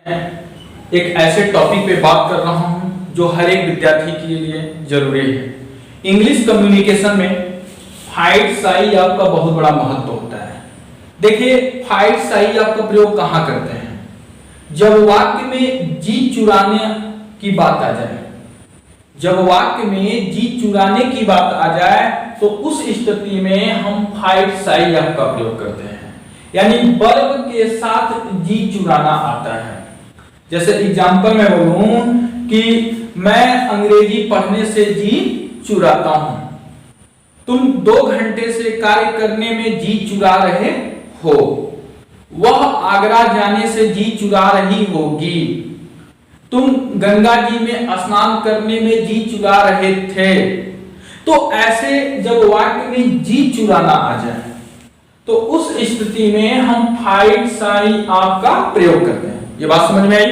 एक ऐसे टॉपिक पे बात कर रहा हूं जो हर एक विद्यार्थी के लिए जरूरी है। इंग्लिश कम्युनिकेशन में फाइट साई आपका बहुत बड़ा महत्व होता है। देखिए, फाइट साई आपका प्रयोग कहां करते हैं? जब वाक्य में जी चुराने की बात आ जाए, जब वाक्य में जी चुराने की बात आ जाए तो उस स्थिति में हम फाइट साई आपका प्रयोग करते हैं, यानी वर्ब के साथ जी चुराना आता है। जैसे एग्जाम्पल में बोलूं कि मैं अंग्रेजी पढ़ने से जी चुराता हूं, तुम 2 घंटे से कार्य करने में जी चुरा रहे हो, वह आगरा जाने से जी चुरा रही होगी, तुम गंगा जी में स्नान करने में जी चुरा रहे थे। तो ऐसे जब वाक्य में जी चुराना आ जाए तो उस स्थिति में हम फाइट साई आपका प्रयोग करते हैं। ये बात समझ में आई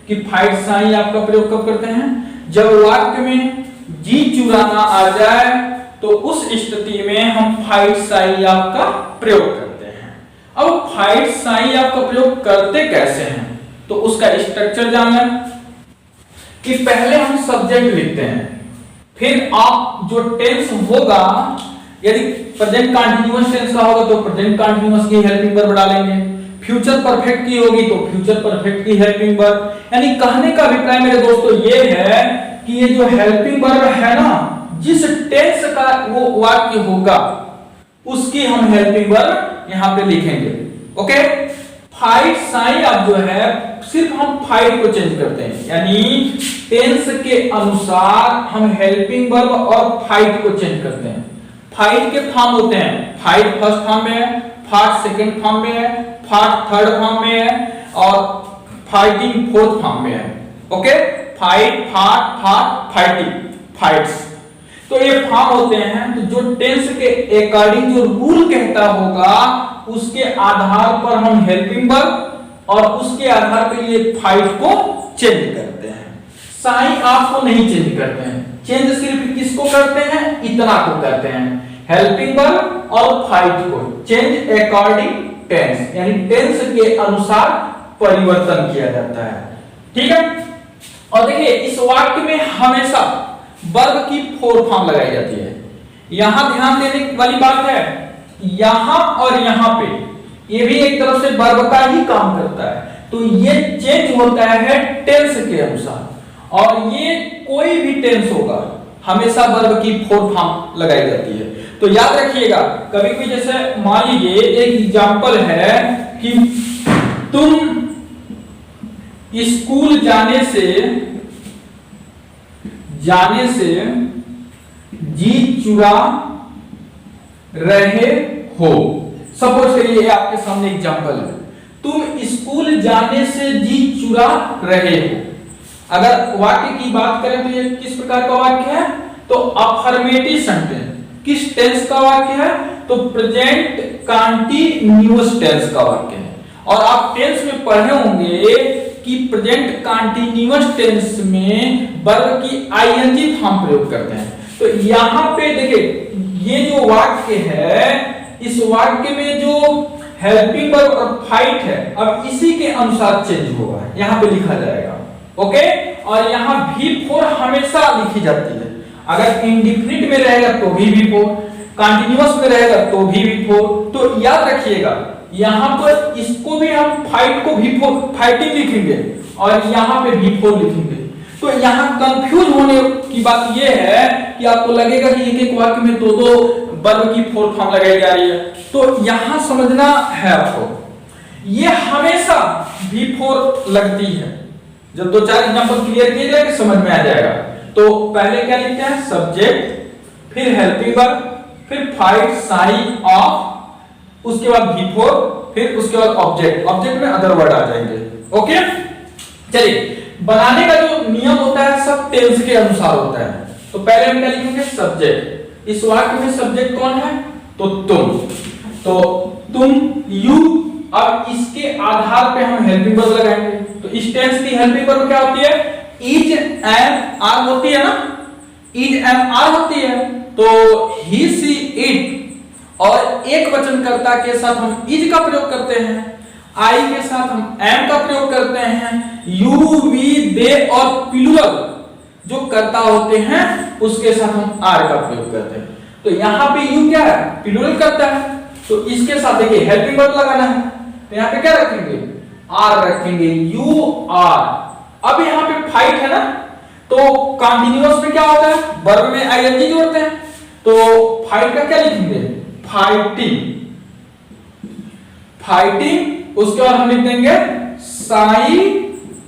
कि फाइट साई आपका प्रयोग कब करते हैं? जब वाक्य में जी चुराना आ जाए तो उस स्थिति में हम फाइट साई आपका प्रयोग करते हैं। अब फाइट साई आपका प्रयोग करते कैसे हैं तो उसका स्ट्रक्चर जानना कि पहले हम सब्जेक्ट लिखते हैं, फिर आप जो टेंस होगा, यदि प्रेजेंट कंटीन्यूअस टेंस का होगा तो प्रेजेंट कंटीन्यूअस की हेल्पिंग वर्ब डालेंगे, फ्यूचर परफेक्ट की होगी तो फ्यूचर परफेक्ट की हेल्पिंग वर्ब। यानी कहने का अभिप्राय मेरे दोस्तों ये है कि ये जो हेल्पिंग वर्ब है ना, जिस टेंस का वो वाक्य होगा उसकी हम हेल्पिंग वर्ब यहां पे लिखेंगे। ओके, फाइट साई अब जो है सिर्फ हम फाइट को चेंज करते हैं, यानी टेंस के अनुसार हम हेल्पिंग वर्ब और फाइट को चेंज करते हैं। फाइट के फॉर्म होते हैं, फाइट फर्स्ट फॉर्म में है, फाट सेकंड फॉर्म में है, फाट थर्ड फॉर्म में है और फाइटिंग फोर्थ फॉर्म में है। ओके, फाइट, फाट, फाट, फाइटिंग, फाइट्स, तो ये फॉर्म होते हैं। तो जो टेंस के अकॉर्डिंग जो रूल कहता होगा उसके आधार पर हम हेल्पिंग वर्ब और उसके आधार पर ये फाइट को चेंज करते हैं। साई आपको नहीं चेंज करते हैं, चेंज सिर्फ किसको करते हैं? इतना को करते हैं, हेल्पिंग वर्ब और फाइट को चेंज अकॉर्डिंग टेंस, यानी टेंस के अनुसार परिवर्तन किया जाता है। ठीक है, और देखिए इस वाक्य में हमेशा वर्ब की 4 फॉर्म लगाई जाती है। यहां ध्यान देने वाली बात है, यहां और यहां पे ये भी एक तरफ से वर्ब का ही काम करता है, तो ये चेंज होता है टेंस के अनुसार, और ये कोई भी टेंस होगा हमेशा वर्ब की 4 फॉर्म लगाई जाती है। तो याद रखिएगा, कभी भी जैसे मान लीजिए एक एग्जांपल है कि तुम स्कूल जाने से जी चुरा रहे हो। सपोज करिए आपके सामने एग्जांपल है, तुम स्कूल जाने से जी चुरा रहे हो। अगर वाक्य की बात करें तो ये किस प्रकार का वाक्य है? तो अफर्मेटिव सेंटेंस। किस टेंस का वाक्य है? तो प्रेजेंट कंटीन्यूअस टेंस का वाक्य है। और आप टेंस में पढ़े होंगे कि प्रेजेंट कंटीन्यूअस टेंस में वर्ब की आईएनजी फॉर्म प्रयोग करते हैं। तो यहां पे देखिए ये जो वाक्य है, इस वाक्य में जो हेल्पिंग वर्ब और फाइट है अब इसी के अनुसार चेंज होगा, यहां पे लिखा जाएगा। ओके, और यहां V4 हमेशा लिखी जाती है। अगर इंडेफिनिट में रहेगा तो भी V4, कंटीन्यूअस में रहेगा तो भी V4। तो याद रखिएगा यहां पर इसको भी हम फाइट को V4 फाइटिंग लिखेंगे और यहां पे V4 लिखेंगे। तो यहां कंफ्यूज होने की बात यह है कि आपको लगेगा कि एक एक वाक्य में 2-2 वर्ब की 4 फॉर्म लगाई जा रही है। तो यहां समझना है आपको, ये हमेशा V4 लगती है। जब 2-4 एग्जांपल क्लियर किए जाएंगे समझ में आ जाएगा। तो पहले क्या लिखते हैं? सब्जेक्ट, फिर हेल्पिंग वर्ब, फिर फाइट साई ऑफ, उसके बाद V4, फिर उसके बाद ऑब्जेक्ट, ऑब्जेक्ट में अदर वर्ड आ जाएंगे। ओके, चलिए बनाने का जो नियम होता है सब टेंस के अनुसार होता है। तो पहले हम क्या लिखेंगे? सब्जेक्ट। इस वाक्य में सब्जेक्ट कौन है? तो तुम, तो तुम, यू। अब इसके आधार पे हम हेल्पिंग वर्ब लगाएंगे। तो इस टेंस की हेल्पिंग वर्ब क्या होती है? इज एंड आर होती है ना, इज एंड आर होती है। तो ही, सी, इट और एक वचनकर्ता के साथ हम इज का प्रयोग करते हैं। आई के साथ हम एम का प्रयोग करते हैं, यू, वी, दे और प्लूरल जो कर्ता होते हैं उसके साथ हम आर का प्रयोग करते हैं। तो यहाँ पे यू क्या है, प्लूरल करता है, तो इसके साथ देखिए हेल्पिंग वर्ब लगाना है, तो यहाँ पे क्या रखेंगे, आर रखेंगे, यू आर। अब यहाँ पे फाइट है ना, तो कंटीन्यूअस में क्या होता है, वर्ब में आईएनजी जोड़ते हैं, तो फाइट का क्या लिखेंगे, फाइटिंग, फाइटिंग। उसके बाद हम लिख देंगे साई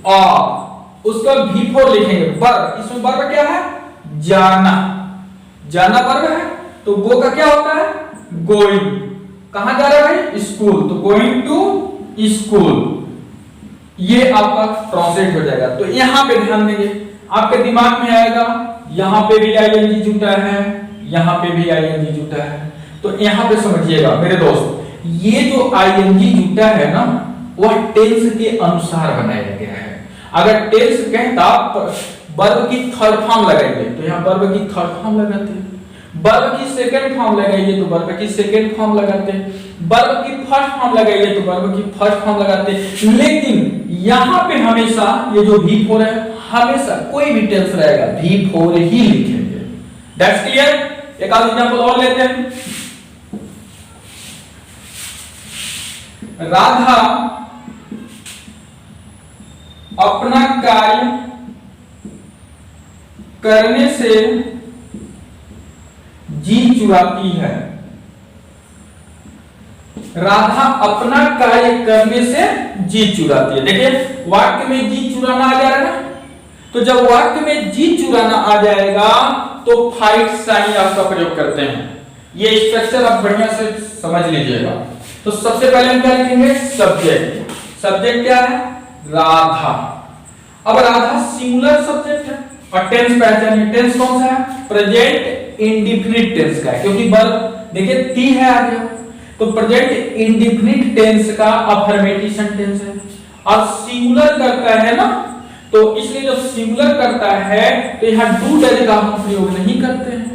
ऑफ, उसके बाद V4 लिखेंगे, वर्ब, इसमें वर्ब क्या है, जाना, जाना वर्ब है, तो गो का क्या होता है, गोइंग, कहां जा रहा है, स्कूल, तो गोइंग टू स्कूल, ये आपका ट्रांसलेट हो जाएगा। तो यहां पे ध्यान देंगे, आपके दिमाग में आएगा यहां पे भी आईएनजी जुटा है, यहां पे भी आईएनजी जुटा है, तो यहां पे समझिएगा मेरे दोस्त, ये जो आईएनजी जुटा है ना, वह टेंस के अनुसार बनाया गया है। अगर टेंस कहता वर्ब की थर्ड फॉर्म लगाएंगे, तो यहाँ वर्ब की थर्ड फॉर्म लगाते हैं, वर्ब की सेकंड फॉर्म लगाइए तो वर्ब की सेकंड फॉर्म लगाते हैं, वर्ब की फर्स्ट फॉर्म लगाइए तो वर्ब की फर्स्ट फॉर्म लगाते हैं। लेकिन यहाँ पे हमेशा ये जो V4 है, हमेशा कोई भी टेंस रहेगा V4 ही लिखेंगे। That's clear. एक आध एग्जांपल और लेते हैं। राधा अपना कार्य करने से जी चुराती है। राधा अपना कार्य करने से जी चुराती है। देखिए वाक्य में जी चुराना आ जा रहा है ना, तो जब वाक्य में जी चुराना आ जाएगा तो फाइट साइन आपका प्रयोग करते हैं। ये स्ट्रक्चर आप बढ़िया से समझ लीजिएगा। तो सबसे पहले हम क्या लिखेंगे, सब्जेक्ट। सब्जेक्ट क्या है, राधा। अब राधा सिंगुलर सब्जेक्ट है और टेंस पहचानिए, टेंस कौन सा है, प्रेजेंट इंडेफिनिट टेंस का है, क्योंकि वर्ब देखिए टी है आ गया, तो प्रेजेंट इंडेफिनिट टेंस का अफर्मेटिव टेंस है। और सिंगुलर करता है ना, तो इसलिए जब सिंगुलर करता है तो यहाँ डू डज का हम प्रयोग नहीं करते हैं।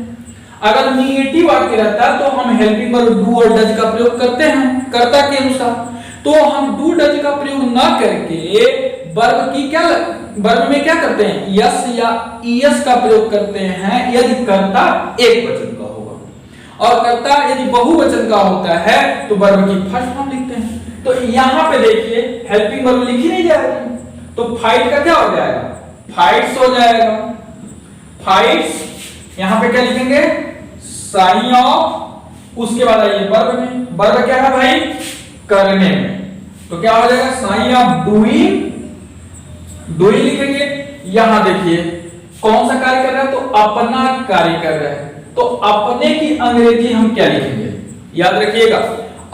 अगर निगेटिव वाक्य रहता है तो हम हेल्पिंग वर्ब डू और डज का प्रयोग करते हैं कर्ता के अनुसार। तो हम डू डज का प्रयोग ना करके वर्ब की क्या, वर्ब में क्या करते हैं, यस या ईएस का प्रयोग करते हैं यदि कर्ता एक वचन का होगा, और कर्ता यदि बहुवचन का होता है तो वर्ब की फर्स्ट फॉर्म लिखते हैं। तो यहाँ पे देखिए हेल्पिंग वर्ब लिखी नहीं जाएगी, तो फाइट का क्या हो जाएगा, फाइट्स हो जाएगा। फाइट्स यहाँ पे क्या लिखेंगे, साइन ऑफ, उसके बाद आइए वर्ब में, वर्ब क्या है भाई, करने में, तो क्या हो जाएगा, साइन ऑफ डूइंग, डूइंग लिखेंगे। यहां देखिए कौन सा कार्य कर रहा है, तो अपना कार्य कर रहा है, तो अपने की अंग्रेजी हम क्या लिखेंगे, याद रखिएगा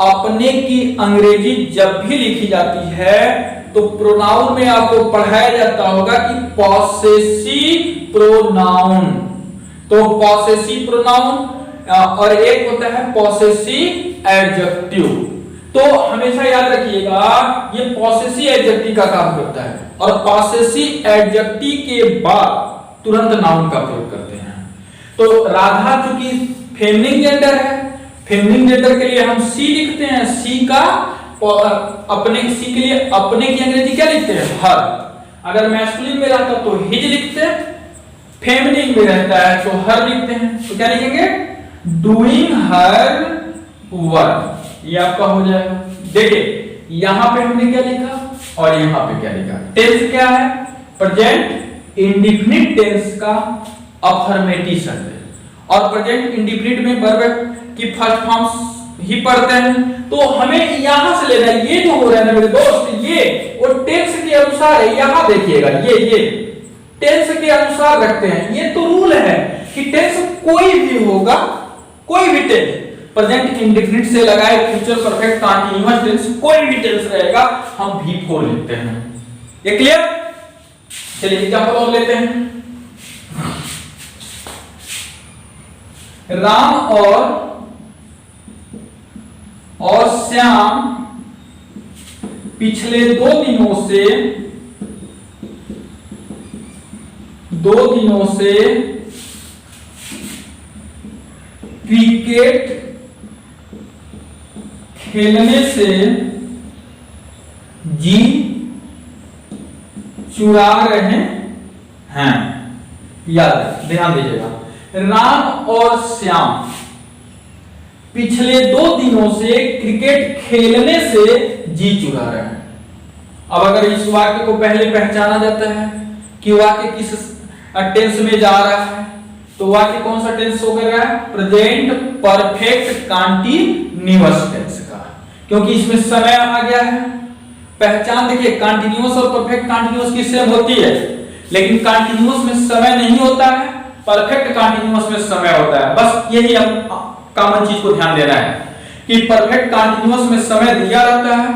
अपने की अंग्रेजी जब भी लिखी जाती है तो प्रोनाउन में आपको पढ़ाया जाता होगा कि पॉसेसिव प्रोनाउन, तो पॉसेसिव प्रोनाउन और एक होता है पॉसेसिव एडजेक्टिव। तो हमेशा याद रखिएगा ये पॉसेसिव एडजेक्टिव का काम करता है, और पॉसेसिव एडजेक्टिव के बाद तुरंत नाउन का प्रयोग करते हैं। तो राधा चूंकि फेमिनिन जेंडर है, फेमिनिन जेंडर के लिए हम सी लिखते हैं, सी का अपने, सी के लिए अपने की अंग्रेजी क्या लिखते हैं, हर। अगर मैस्कुलिन में रहता तो हिज लिखते हैं, फेमिनिन में रहता है तो हर लिखते हैं, तो क्या लिखेंगे, डूइंग हर वर्क, ये आपका हो जाएगा। देखिए यहां पे हमने क्या लिखा और यहां पे क्या लिखा, टेंस क्या है, प्रेजेंट इंडेफिनिट टेंस का अफर्मेटिव शब्द है, और प्रेजेंट इंडेफिनिट में वर्ब की फर्स्ट फॉर्म ही पढ़ते हैं। तो हमें यहां से लेना है, ये जो हो रहा है ना मेरे दोस्त, ये वो टेंस के अनुसार है। यहां देखिएगा ये टेंस के अनुसार रखते हैं, ये तो रूल है कि टेंस कोई भी होगा, कोई भी टेंस प्रेजेंट इंडेफिनिट से लगाए फ्यूचर परफेक्ट कंटीन्यूअस टेंस, कोई भी टेंस रहेगा हम V4 लिखते हैं। ये क्लियर। चलिए एग्जांपल और लेते हैं। राम और श्याम पिछले 2 दिनों से क्रिकेट खेलने से जी चुरा रहे हैं। याद ध्यान दीजिएगा, राम और श्याम पिछले 2 दिनों से क्रिकेट खेलने से जी चुरा रहे हैं। अब अगर इस वाक्य को पहले पहचाना जाता है कि वाक्य किस टेंस में जा रहा है, तो वाक्य कौन सा टेंस हो गया है? प्रेजेंट परफेक्ट कंटीन्यूअस टेंस का, क्योंकि इसमें समय आ गया है। पहचान देखिए, कंटीन्यूअस और परफेक्ट कंटीन्यूअस की सेम होती है, लेकिन कंटीन्यूअस में समय नहीं होता है, परफेक्ट कंटीन्यूअस में समय होता है। बस यही हम कॉमन चीज को ध्यान देना है कि परफेक्ट कंटीन्यूअस में समय दिया रहता है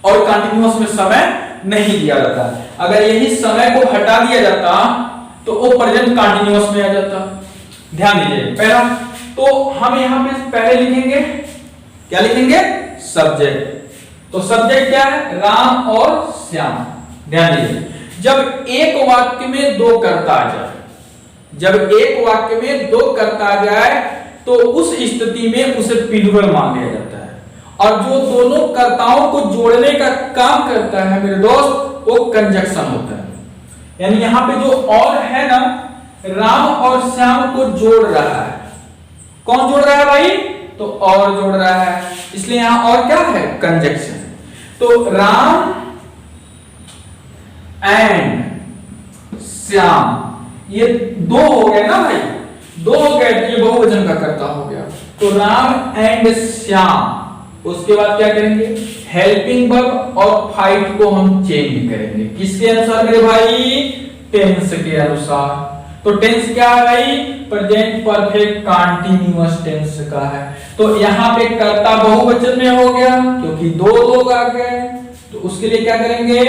और कंटीन्यूअस में समय नहीं दिया रहता है। अगर यही समय को हटा दिया जाता तो वो प्रेजेंट कंटीन्यूअस में आ जाता। ध्यान दीजिए, पहला तो हम यहां पे पहले लिखेंगे, क्या लिखेंगे? सब्जेक्ट। तो सब्जेक्ट क्या है? राम और श्याम। ध्यान दीजिए, जब एक वाक्य में 2 कर्ता आ जाए, जब एक वाक्य में 2 कर्ता आ जाए तो उस स्थिति में उसे प्लूरल मान लिया जाता है, और जो दोनों कर्ताओं को जोड़ने का काम करता है मेरे दोस्त, वो कंजक्शन होता है। यानी यहां पे जो और है ना, राम और श्याम को जोड़ रहा है। कौन जोड़ रहा है भाई? तो और जोड़ रहा है, इसलिए यहां और क्या है? कंजक्शन। तो राम एंड श्याम, ये 2 हो गए ना भाई, 2 हो गए, ये बहुवचन का कर्ता हो गया। तो राम एंड श्याम, उसके बाद क्या करेंगे? हेल्पिंग वर्ब और फाइट को हम चेंज करेंगे। किसके अनुसार मेरे भाई? टेंस के अनुसार। तो टेंस क्या है भाई? प्रेजेंट परफेक्ट कंटीन्यूअस टेंस का है। तो यहां पे कर्ता बहुवचन में हो गया क्योंकि 2 लोग आ गए, तो उसके लिए क्या करेंगे?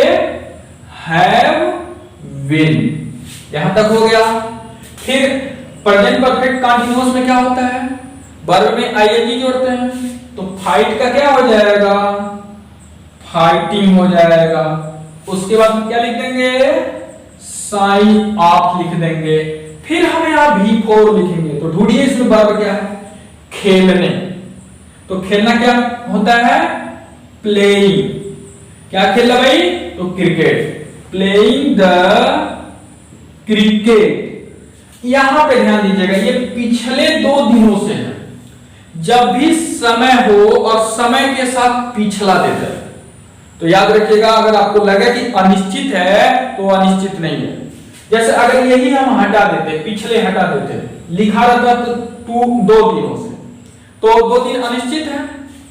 हैव विल, यहां तक हो गया। फिर प्रेजेंट परफेक्ट कंटीन्यूअस में क्या होता है? वर्ब में आईएनजी जोड़ते हैं, तो फाइट का क्या हो जाएगा? फाइटिंग हो जाएगा। उसके बाद हम क्या लिख देंगे? साइन ऑफ लिख देंगे। फिर हम यहां V4 लिखेंगे। तो ढूंढिए इसमें वर्ब क्या है? खेलने। तो खेलना क्या होता है? प्लेइंग। क्या खेलना भाई? तो क्रिकेट, प्लेइंग द क्रिकेट। यहां पे ध्यान दीजिएगा, ये पिछले 2 दिनों से है। जब भी समय हो और समय के साथ पिछला देता है, तो याद रखिएगा, अगर आपको लगे कि अनिश्चित है तो अनिश्चित नहीं है। जैसे अगर यही हम हटा देते, पिछले हटा देते, लिखा रहता तो 2 दिनों से, तो 2 दिन अनिश्चित है,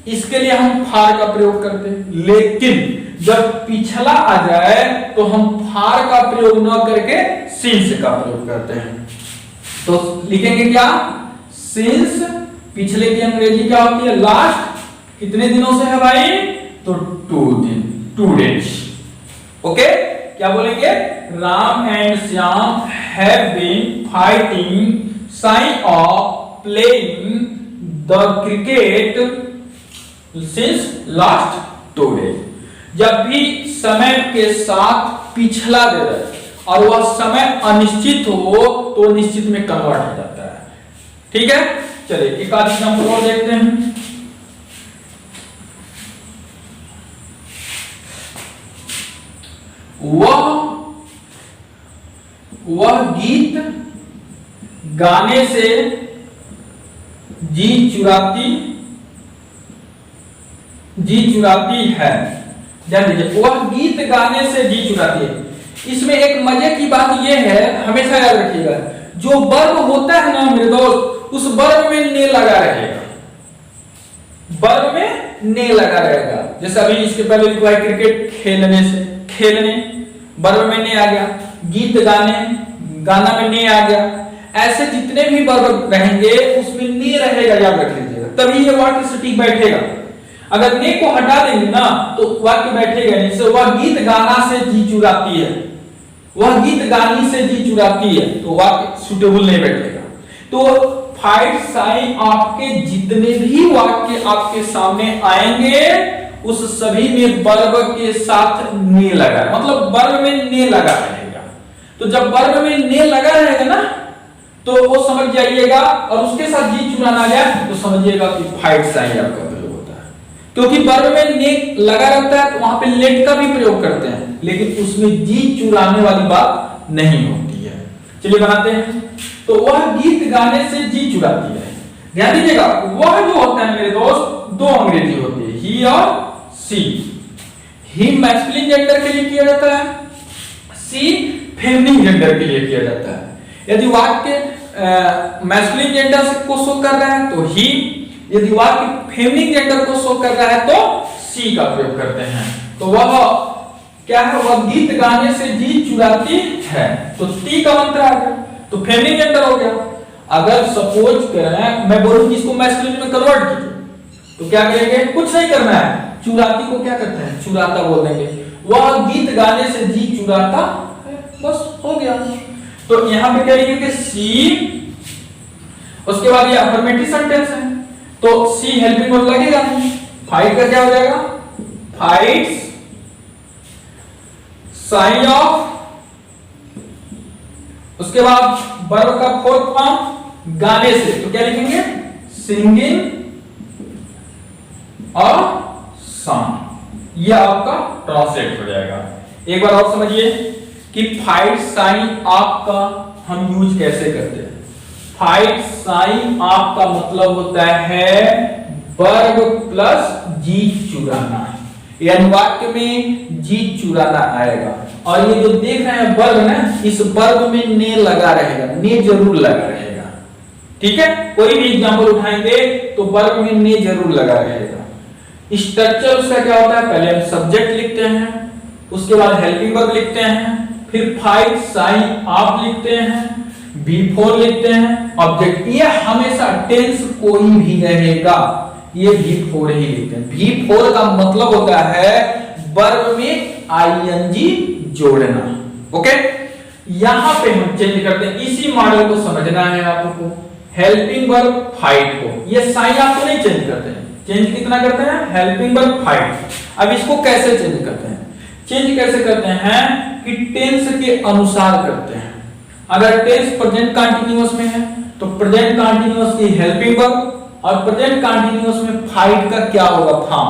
इसके लिए हम फार का प्रयोग करते। लेकिन जब पिछला आ जाए तो हम फार का प्रयोग न करके सिंस का प्रयोग करते हैं। तो लिखेंगे क्या? सिंस। पिछले की अंग्रेजी क्या होती है? लास्ट। कितने दिनों से है भाई? तो 2 दिन, 2 डेज। ओके, क्या बोलेंगे? Ram and Shyam have been fighting sign of playing the cricket since last 2 days. जब भी समय के साथ पिछला दे रहे और वह समय अनिश्चित हो तो निश्चित में कन्वर्ट हो जाता है। ठीक है, चलिए एक आध एग्जांपल और देखते हैं। वह गीत गाने से जी चुराती है। ध्यान दीजिए, वह गीत गाने से जी चुराती है। इसमें एक मजे की बात यह है, हमेशा याद रखिएगा, जो वर्ब होता है ना मेरे दोस्त, उस वर्ब में ने लगा रहेगा, वर्ब में ने लगा रहेगा। जैसे अभी इसके पहले लिखा है क्रिकेट खेलने से, खेलने वर्ब में ने आ गया, गीत गाने गाना में ने आ गया। ऐसे जितने भी वर्ब रहेंगे उसमें ने रहेगा, याद रख लीजिएगा, तभी ये वाक्य सटीक बैठेगा। अगर ने को हटा देंगे ना तो वाक्य बैठेगा नहीं। जैसे वह गीत गाना से जी चुराती है, वह गीत गानी से जी चुराती है, तो वाक्य सुटेबल नहीं बैठेगा। तो फाइट साइन आपके जितने भी वाक्य आपके सामने आएंगे उस सभी में वर्ब के साथ ने लगा, मतलब वर्ब में ने लगा रहेगा। तो जब वर्ब में ने लगा रहेगा ना तो वो समझ जाइएगा, और उसके साथ जी चुराना जाए तो समझिएगा कि फाइट साइन आपका प्रयोग होता है। क्योंकि वर्ब में ने लगा रहता है तो वहां पे लेट का भी प्रयोग करते हैं, लेकिन उसमें जी चुराने वाली बात नहीं होती है। चलिए बनाते हैं। तो वह गीत गाने से जी चुराती है। ध्यान दीजिएगा, वह जो होता है मेरे दोस्त दो अंग्रेजी होती है, ही और सी। ही मैस्कुलिन जेंडर के लिए किया जाता है, सी फेमिनिन जेंडर के लिए किया जाता है। यदि वाक्य मैस्कुलिन जेंडर को शो कर रहा है तो ही, यदि वाक्य फेमिनिन जेंडर को शो कर रहा है तो सी का प्रयोग करते हैं। तो वह क्या है, वह गीत गाने से जी चुराती है, तो ती का मंत्र आ गया, तो फेमिनिन जेंडर हो गया। अगर सपोज करें मैं बोलूं कि इसको मैस्कुलिन में कन्वर्ट कीजिए, तो क्या करेंगे, कुछ नहीं करना है, चुराती को क्या करते हैं, चुराता बोल देंगे। वह गीत गाने से जी चुराता है, बस हो गया। तो यहां पे क्या लिखेंगे, सी, उसके बाद ये अफर्मेटिव सेंटेंस है, तो सी हेल्पिंग वर्ब लगेगा नहीं। फाइट का क्या हो जाएगा, फाइट्स साइन ऑफ, उसके बाद वर्ब का फोर्थ फॉर्म गाने से, तो क्या लिखेंगे, सिंगिंग और सॉन्ग। ये आपका ट्रांसलेट हो जाएगा। एक बार और समझिए कि फाइट साइन ऑफ का हम यूज कैसे करते हैं। फाइट साइन ऑफ का मतलब होता है वर्ब प्लस जी चुराना, यानी वाक्य में जी चुराना आएगा। और ये जो देख रहे हैं वर्ब ना, इस वर्ब में ने लगा रहेगा, ने जरूर लगा रहेगा। ठीक है, कोई भी एग्जांपल उठाएंगे तो वर्ब में ने जरूर लगा रहेगा। स्ट्रक्चर उसका क्या होता है, पहले हम सब्जेक्ट लिखते हैं, उसके बाद हेल्पिंग वर्ब लिखते हैं, फिर फाइट साइन ऑफ लिखते हैं, V4 लिखते हैं, ऑब्जेक्ट। ये हमेशा टेंस कोई भी रहेगा, ये V4 ही लिखते हैं। V4 का मतलब होता है वर्ब में आईएनजी जोड़ना। ओके, यहां पे हम चेंज करते हैं, इसी मॉडल को समझना है आपको। हेल्पिंग वर्ब फाइट को, ये साइन ऑफ को नहीं चेंज करते हैं, चेंज कितना करते हैं, हेल्पिंग वर्ब फाइट। अब इसको कैसे चेंज करते हैं, चेंज कैसे करते हैं कि टेंस के अनुसार करते हैं। अगर टेंस प्रेजेंट कंटीन्यूअस में है तो प्रेजेंट कंटीन्यूअस की हेल्पिंग वर्ब, और प्रेजेंट कंटीन्यूअस में फाइट का क्या होगा, फॉर्म।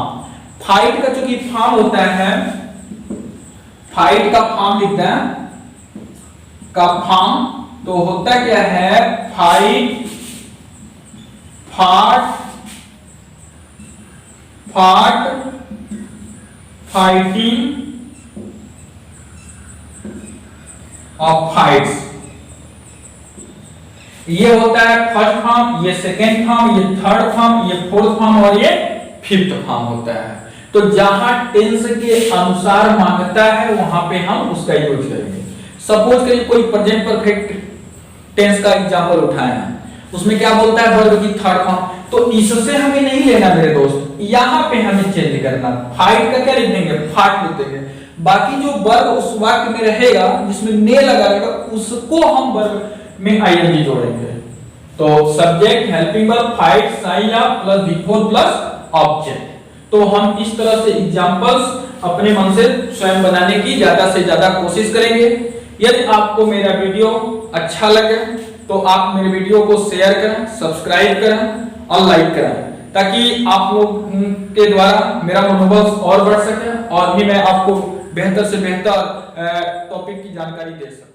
फाइट का जो कि फॉर्म होता है, फाइट का फॉर्म लिखते हैं, का फॉर्म तो होता क्या है, फाइट, फाट, फाट, फाइटिंग और फाइट्स। ये होता है फर्स्ट फॉर्म, ये सेकेंड फॉर्म, ये थर्ड फॉर्म, ये फोर्थ फॉर्म और ये फिफ्थ फॉर्म होता है। तो जहां टेंस के अनुसार मांगता है वहां पे हम उसका यूज करेंगे। सपोज करिए कोई प्रेजेंट परफेक्ट टेंस का एग्जांपल उठाया, उसमें क्या बोलता है, वर्ब की थर्ड फॉर्म, तो इससे हमें नहीं लेना मेरे दोस्त, यहां पे हमें चेंज करना। फाइट का क्या लिख देंगे, फाट लिख देंगे। बाकी जो वर्ब उस वाक्य में रहेगा जिसमें ने लगा रहेगा, उसको हम वर्ब में आईएनजी जोड़ेंगे। तो subject, helping verb, fight, sign of plus V4 plus object. तो हम इस तरह से एग्जांपल्स अपने मन से स्वयं बनाने की ज्यादा से ज्यादा कोशिश करेंगे। यदि आपको मेरा वीडियो अच्छा लगे तो आप मेरे वीडियो को शेयर करें, सब्सक्राइब करें और लाइक करें, ताकि आप लोग के द्वारा मेरा मनोबल और बढ़ सके और भी मैं आपको बेहतर से बेहतर टॉपिक की जानकारी दे सकूं।